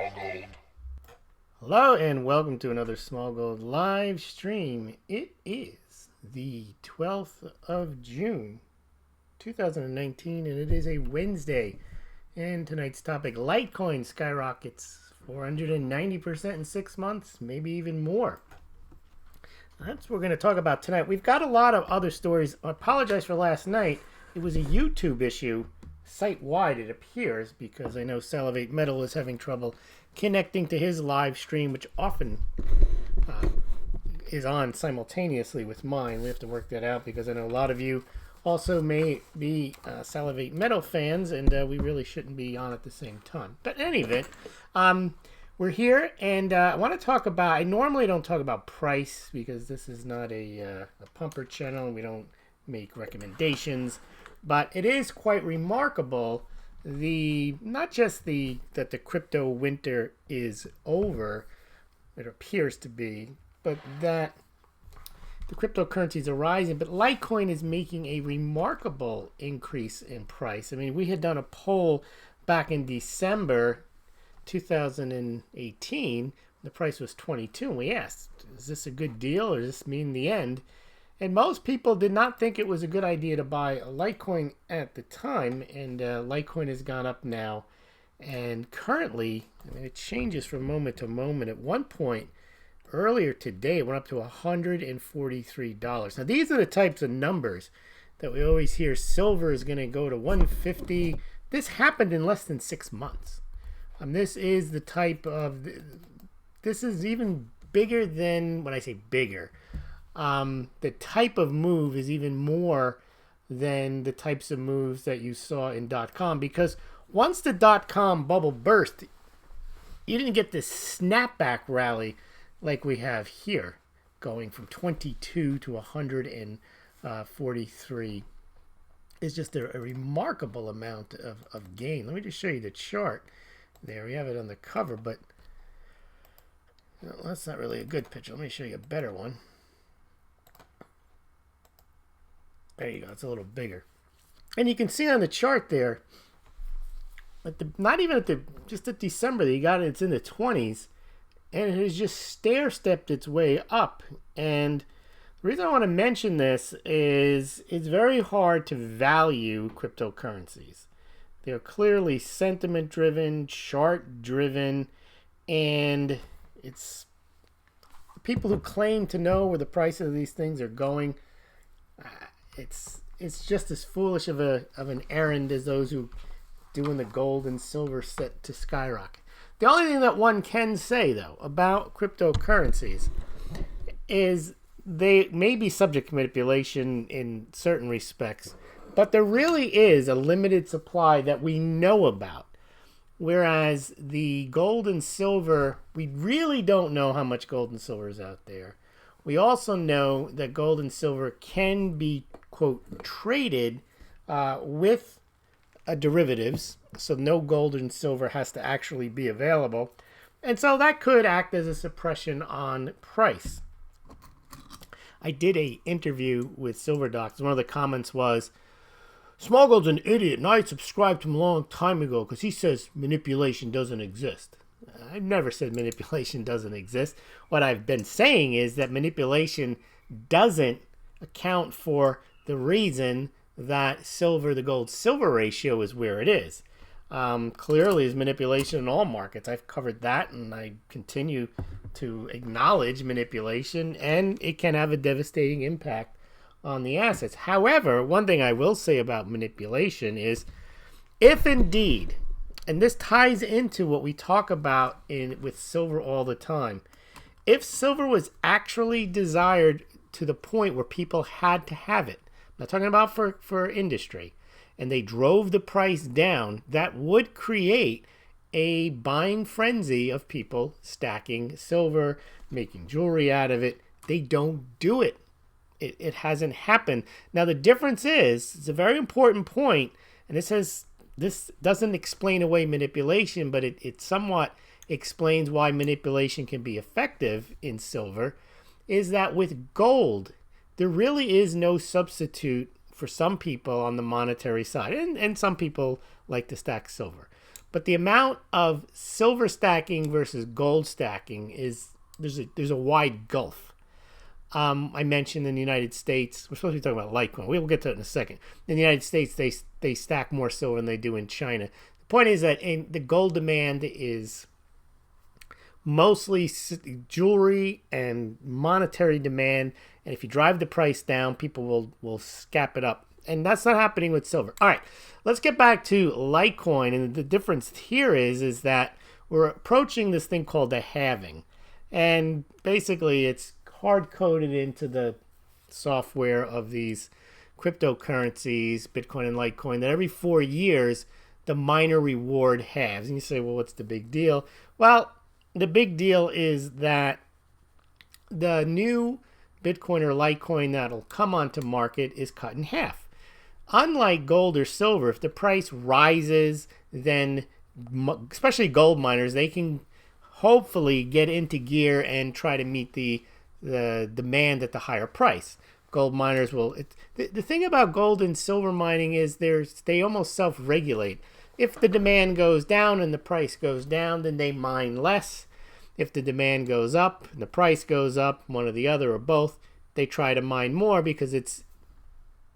Smaulgld. Hello and welcome to another Smaulgld live stream. It is the 12th of June 2019 and it is a Wednesday. And tonight's topic, Litecoin skyrockets 490% in 6 months, maybe even more. That's what we're going to talk about tonight. We've got a lot of other stories. I apologize for last night. It was a YouTube issue, site-wide it appears, because I know Salivate Metal is having trouble connecting to his live stream, which often is on simultaneously with mine. We have to work that out because I know a lot of you also may be Salivate Metal fans, and we really shouldn't be on at the same time. But in any event, we're here, and I want to talk about, I normally don't talk about price because this is not a pumper channel, and we don't make recommendations, but it is quite remarkable, not just that the crypto winter is over, it appears to be, but that the cryptocurrencies are rising, but Litecoin is making a remarkable increase in price. I mean, we had done a poll back in December 2018, the price was 22, and we asked, is this a good deal or does this mean the end? And most people did not think it was a good idea to buy a Litecoin at the time, and Litecoin has gone up now, and currently, I mean, it changes from moment to moment. At one point, earlier today, it went up to $143. Now, these are the types of numbers that we always hear. Silver is going to go to 150. This happened in less than 6 months. This is the type of, this is even bigger than, when I say bigger, the type of move is even more than the types of moves that you saw in .com, because once the .com bubble burst, you didn't get this snapback rally like we have here, going from 22 to 143. It's just a remarkable amount of gain. Let me just show you the chart. There, we have it on the cover, but that's not really a good picture. Let me show you a better one. There you go. It's a little bigger. And you can see on the chart there, not even at just at December, you got it, it's in the 20s, and it has just stair-stepped its way up. And the reason I want to mention this is it's very hard to value cryptocurrencies. They're clearly sentiment-driven, chart-driven, and it's people who claim to know where the prices of these things are going. It's just as foolish of an errand as those who doing the gold and silver set to skyrocket. The only thing that one can say, though, about cryptocurrencies is they may be subject to manipulation in certain respects, but there really is a limited supply that we know about. Whereas the gold and silver, we really don't know how much gold and silver is out there. We also know that gold and silver can be, quote, traded with derivatives. So no gold and silver has to actually be available. And so that could act as a suppression on price. I did an interview with SilverDocs. One of the comments was, Smaulgld's an idiot, and I subscribed to him a long time ago because he says manipulation doesn't exist. I've never said manipulation doesn't exist. What I've been saying is that manipulation doesn't account for the reason that the gold-silver ratio is where it is. Clearly, there's manipulation in all markets. I've covered that, and I continue to acknowledge manipulation, and it can have a devastating impact on the assets. However, one thing I will say about manipulation is, if indeed, and this ties into what we talk about with silver all the time, if silver was actually desired to the point where people had to have it, I'm not talking about for industry, and they drove the price down, that would create a buying frenzy of people stacking silver, making jewelry out of it. They don't do it. It hasn't happened. Now, the difference is, it's a very important point, and this doesn't explain away manipulation, but it somewhat explains why manipulation can be effective in silver, is that with gold, there really is no substitute for some people on the monetary side, and some people like to stack silver. But the amount of silver stacking versus gold stacking is there's a wide gulf. I mentioned in the United States, we're supposed to be talking about Litecoin. We will get to it in a second. In the United States, they stack more silver than they do in China. The point is that the gold demand is mostly jewelry and monetary demand. And if you drive the price down, people will scap it up. And that's not happening with silver. All right, let's get back to Litecoin. And the difference here is that we're approaching this thing called the halving. And basically, it's hard-coded into the software of these cryptocurrencies, Bitcoin and Litecoin, that every 4 years, the miner reward halves. And you say, well, what's the big deal? Well, the big deal is that the new Bitcoin or Litecoin that'll come onto market is cut in half. Unlike gold or silver, if the price rises, then especially gold miners, they can hopefully get into gear and try to meet the demand at the higher price. Gold miners will... The thing about gold and silver mining is they almost self-regulate. If the demand goes down and the price goes down, then they mine less. If the demand goes up and the price goes up, one or the other or both, they try to mine more because it's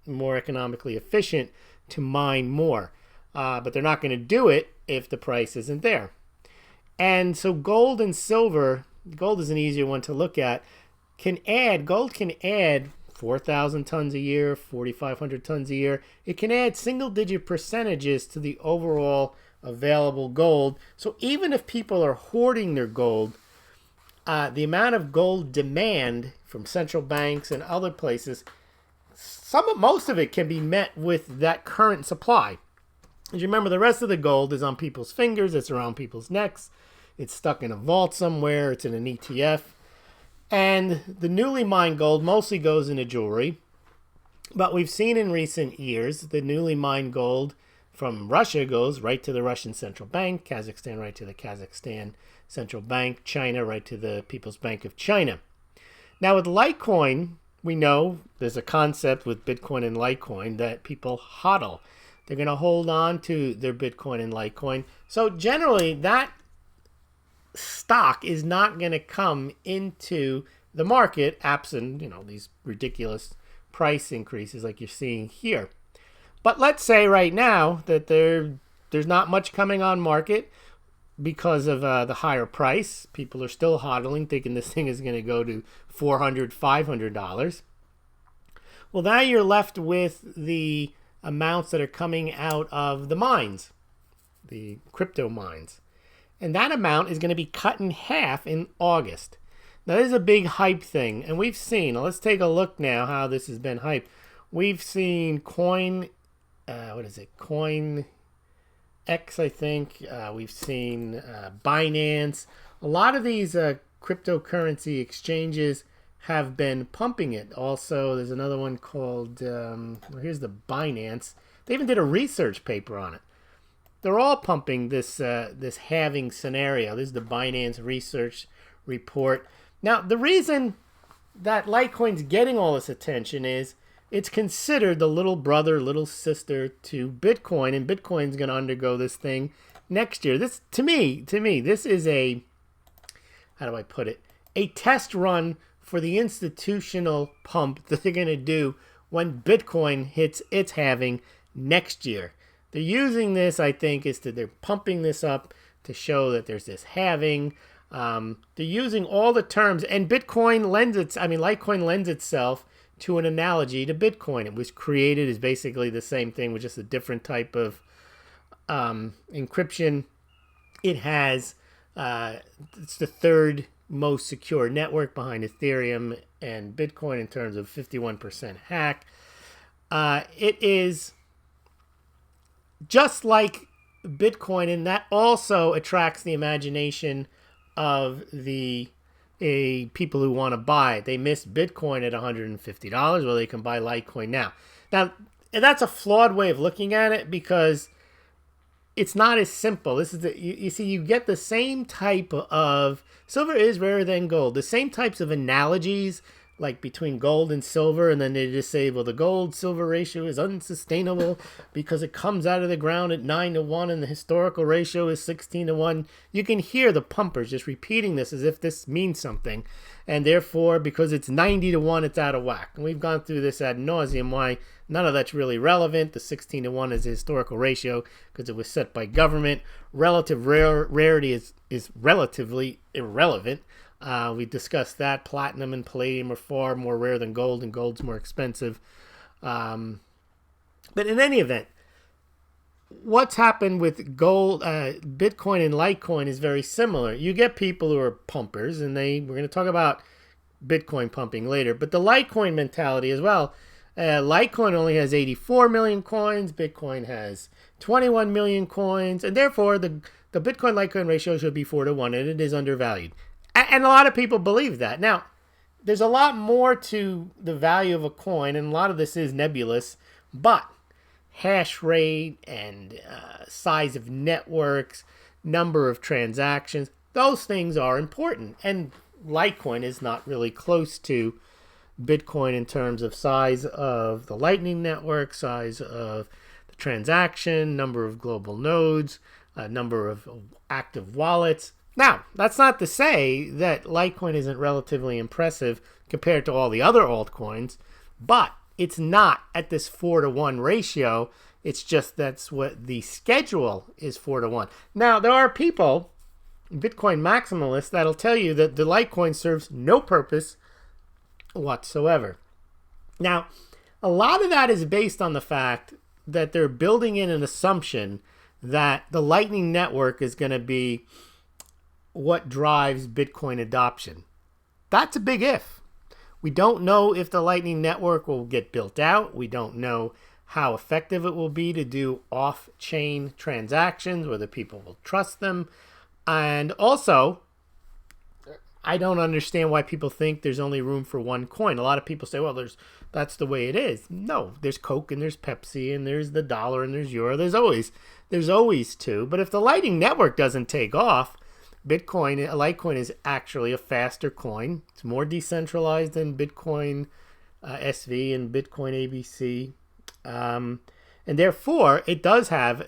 more economically efficient to mine more. But they're not going to do it if the price isn't there. And so gold and silver, gold is an easier one to look at, gold can add 4,000 tons a year, 4,500 tons a year. It can add single-digit percentages to the overall available gold. So even if people are hoarding their gold, the amount of gold demand from central banks and other places, most of it can be met with that current supply. As you remember, the rest of the gold is on people's fingers, it's around people's necks, it's stuck in a vault somewhere, it's in an ETF. And the newly mined gold mostly goes into jewelry. But we've seen in recent years the newly mined gold from Russia goes right to the Russian central bank, Kazakhstan right to the Kazakhstan central bank, China right to the People's Bank of China. Now with Litecoin, we know there's a concept with Bitcoin and Litecoin that people hodl. They're going to hold on to their Bitcoin and Litecoin. So generally that stock is not going to come into the market absent, these ridiculous price increases like you're seeing here. But let's say right now that there's not much coming on market because of the higher price. People are still hodling, thinking this thing is going to go to $400, $500. Well, now you're left with the amounts that are coming out of the mines, the crypto mines. And that amount is going to be cut in half in August. Now, this is a big hype thing. And we've seen, let's take a look now how this has been hyped. We've seen Coin X, I think. We've seen Binance. A lot of these cryptocurrency exchanges have been pumping it. Also, there's another one called, here's the Binance. They even did a research paper on it. They're all pumping this halving scenario. This is the Binance research report. Now, the reason that Litecoin's getting all this attention is it's considered the little brother, little sister to Bitcoin, and Bitcoin's going to undergo this thing next year. This, to me, this is a, how do I put it, a test run for the institutional pump that they're going to do when Bitcoin hits its halving next year. They're using this, I think, they're pumping this up to show that there's this halving. They're using all the terms, and Litecoin lends itself to an analogy to Bitcoin. It was created as basically the same thing with just a different type of encryption. It has, it's the third most secure network behind Ethereum and Bitcoin in terms of 51% hack. It is just like Bitcoin, and that also attracts the imagination of the people who want to buy it. They missed Bitcoin at $150. Well, they can buy Litecoin now. Now, that's a flawed way of looking at it because it's not as simple. This is you see, you get the same type of silver is rarer than gold. The same types of analogies like between gold and silver, and then they just say, well, the gold silver ratio is unsustainable because it comes out of the ground at 9-1 and the historical ratio is 16-1. You can hear the pumpers just repeating this as if this means something, and therefore because it's 90-1 it's out of whack. And we've gone through this ad nauseum why none of that's really relevant. The 16-1 is a historical ratio because it was set by government. Relative rarity is relatively irrelevant. We discussed that. Platinum and palladium are far more rare than gold, and gold's more expensive. But in any event, what's happened with gold, Bitcoin and Litecoin is very similar. You get people who are pumpers, and we're going to talk about Bitcoin pumping later, but the Litecoin mentality as well. Litecoin only has 84 million coins. Bitcoin has 21 million coins, and therefore the Bitcoin Litecoin ratio should be 4-1, and it is undervalued. And a lot of people believe that. Now, there's a lot more to the value of a coin, and a lot of this is nebulous, but hash rate and size of networks, number of transactions, those things are important. And Litecoin is not really close to Bitcoin in terms of size of the Lightning Network, size of the transaction, number of global nodes, number of active wallets. Now, that's not to say that Litecoin isn't relatively impressive compared to all the other altcoins, but it's not at this 4-1 ratio. It's just that's what the schedule is, 4-1. Now, there are people, Bitcoin maximalists, that'll tell you that the Litecoin serves no purpose whatsoever. Now, a lot of that is based on the fact that they're building in an assumption that the Lightning Network is going to be what drives Bitcoin adoption. That's a big if. We don't know if the Lightning Network will get built out. We don't know how effective it will be to do off-chain transactions, whether people will trust them. And also, I don't understand why people think there's only room for one coin. A lot of people say, well, that's the way it is. No, there's Coke and there's Pepsi and there's the dollar and there's euro. There's always two. But if the Lightning Network doesn't take off, Litecoin is actually a faster coin. It's more decentralized than Bitcoin SV and Bitcoin ABC. And therefore, it does have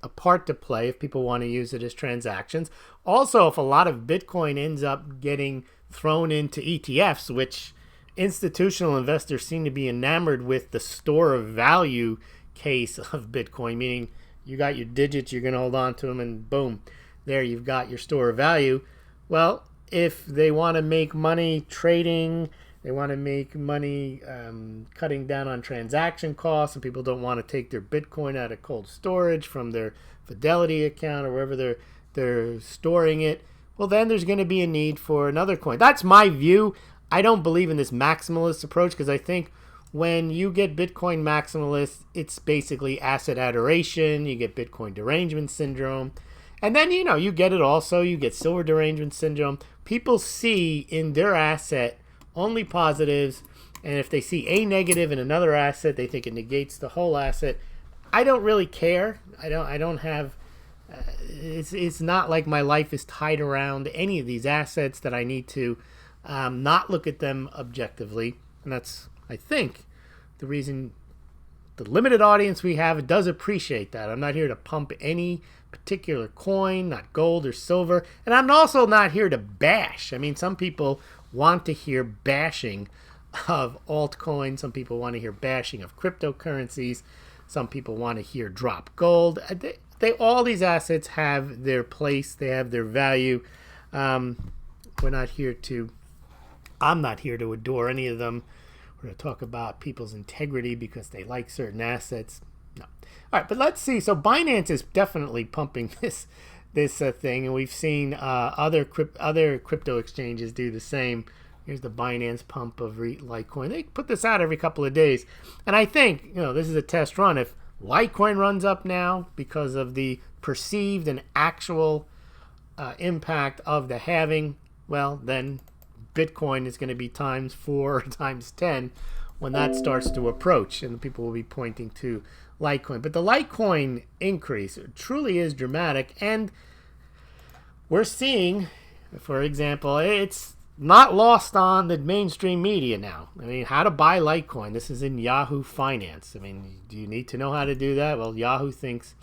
a part to play if people want to use it as transactions. Also, if a lot of Bitcoin ends up getting thrown into ETFs, which institutional investors seem to be enamored with the store of value case of Bitcoin, meaning you got your digits, you're going to hold on to them, and boom, there you've got your store of value. Well, if they want to make money trading, they want to make money cutting down on transaction costs, and people don't want to take their Bitcoin out of cold storage from their Fidelity account or wherever they're storing it, well, then there's going to be a need for another coin. That's my view. I don't believe in this maximalist approach because I think when you get Bitcoin maximalist, it's basically asset adoration. You get Bitcoin derangement syndrome. And then, you get it also. You get silver derangement syndrome. People see in their asset only positives, and if they see a negative in another asset, they think it negates the whole asset. I don't really care. I don't have. It's not like my life is tied around any of these assets that I need to not look at them objectively, and that's, I think, the reason the limited audience we have does appreciate that. I'm not here to pump any particular coin, not gold or silver, and I'm also not here to bash. I mean, some people want to hear bashing of altcoins. Some people want to hear bashing of cryptocurrencies. Some people want to hear drop gold. All these assets have their place. They have their value. I'm not here to adore any of them. We're going to talk about people's integrity because they like certain assets. No. All right, but let's see. So Binance is definitely pumping this thing, and we've seen other crypto exchanges do the same. Here's the Binance pump of Litecoin. They put this out every couple of days, and I think this is a test run. If Litecoin runs up now because of the perceived and actual impact of the halving, well, then Bitcoin is going to be times 4 or times 10 when that starts to approach, and people will be pointing to Litecoin. But the Litecoin increase truly is dramatic, and we're seeing, for example, it's not lost on the mainstream media now. I mean, how to buy Litecoin. This is in Yahoo Finance. I mean, do you need to know how to do that? Well, Yahoo thinks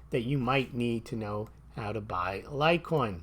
that you might need to know how to buy Litecoin.